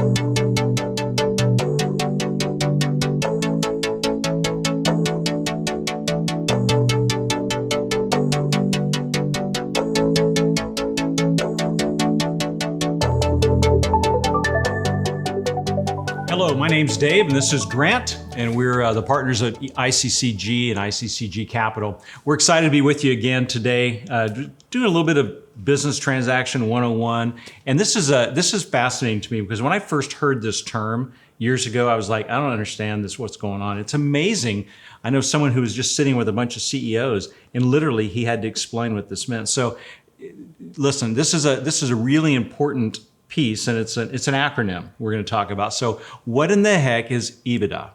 Hello, my name's Dave, and this is Grant, and we're the partners at ICCG and ICCG Capital. We're excited to be with you again today, doing a little bit of business transaction 101. And this is fascinating to me because when I first heard this term years ago, I was like, I don't understand this, what's going on. It's amazing. I know someone who was just sitting with a bunch of CEOs, and literally he had to explain what this meant. So listen, this is a really important piece, and it's an acronym we're going to talk about. So what in the heck is Ebitda?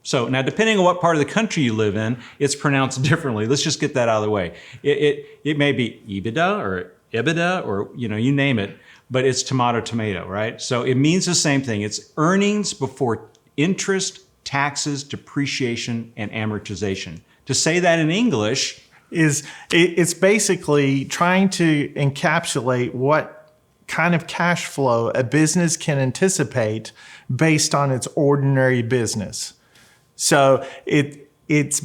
So now, depending on what part of the country you live in, it's pronounced differently. Let's just get that out of the way. It may be Ebitda or Ebitda or you name it, but it's tomato, right? So it means the same thing. It's earnings before interest, taxes, depreciation, and amortization. To say that in English it's basically trying to encapsulate what kind of cash flow a business can anticipate based on its ordinary business. So it's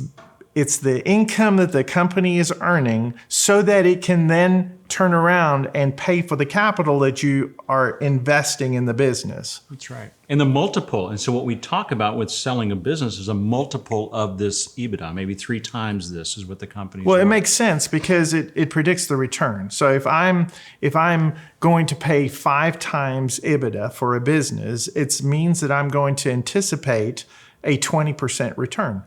the income that the company is earning so that it can then turn around and pay for the capital that you are investing in the business. That's right. And the multiple. And so what we talk about with selling a business is a multiple of this Ebitda. Maybe 3 times this is what the company's Well, worth. it makes sense because it predicts the return. So if I'm going to pay 5 times Ebitda for a business, it means that I'm going to anticipate a 20% return.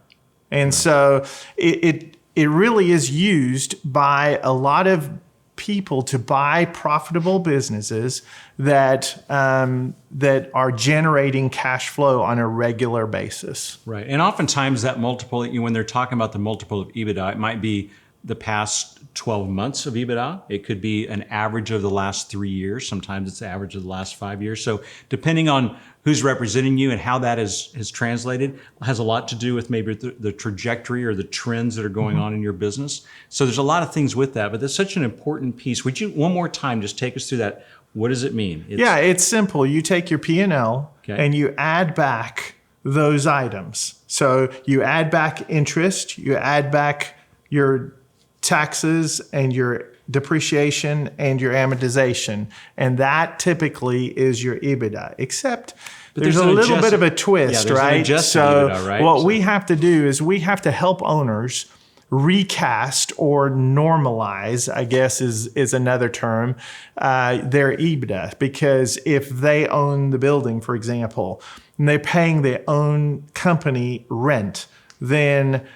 And so it really is used by a lot of people to buy profitable businesses that are generating cash flow on a regular basis. Right. And oftentimes that multiple, when they're talking about the multiple of Ebitda, it might be the past 12 months of Ebitda. It could be an average of the last 3 years. Sometimes it's the average of the last 5 years. So depending on who's representing you and how that is translated has a lot to do with maybe the trajectory or the trends that are going on in your business. So there's a lot of things with that, but that's such an important piece. Would you, one more time, just take us through that? What does it mean? It's simple. You take your P&L and you add back those items. So you add back interest, you add back your taxes and your depreciation and your amortization. And that typically is your Ebitda, except there's a little bit of a twist, right? So Ebitda, right? What we have to do is we have to help owners recast or normalize, I guess is another term, their Ebitda. Because if they own the building, for example, and they're paying their own company rent, then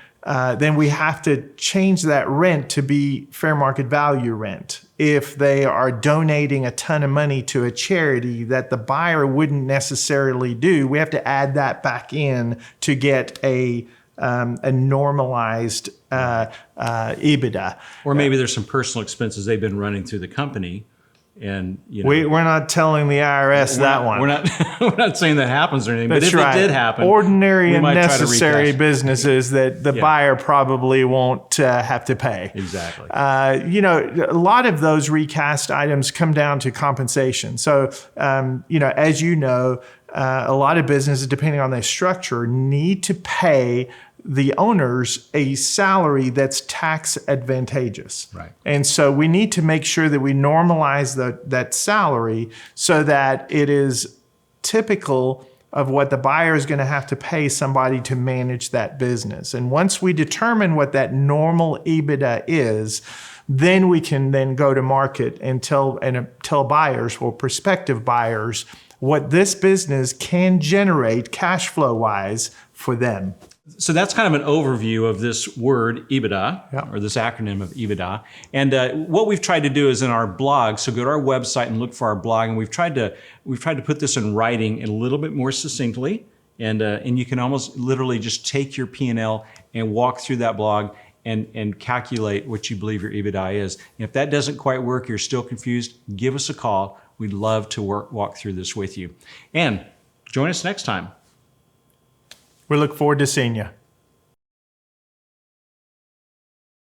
we have to change that rent to be fair market value rent. If they are donating a ton of money to a charity that the buyer wouldn't necessarily do, we have to add that back in to get a normalized Ebitda. Or maybe there's some personal expenses they've been running through the company. And we're not telling the IRS that one. We're not saying that happens or anything. That's but if right. it did happen, ordinary and try to necessary recast businesses that the buyer probably won't have to pay. Exactly. A lot of those recast items come down to compensation. So, as you know, a lot of businesses, depending on their structure, need to pay the owners a salary that's tax advantageous. Right. And so we need to make sure that we normalize that salary so that it is typical of what the buyer is going to have to pay somebody to manage that business. And once we determine what that normal Ebitda is, then we can then go to market and tell buyers or prospective buyers what this business can generate cash flow wise for them. So that's kind of an overview of this word Ebitda, or this acronym of Ebitda. And what we've tried to do is in our blog, so go to our website and look for our blog, and we've tried to put this in writing a little bit more succinctly, and you can almost literally just take your P&L and walk through that blog and calculate what you believe your Ebitda is. And if that doesn't quite work, you're still confused, give us a call. We'd love to walk through this with you. And join us next time. We look forward to seeing you.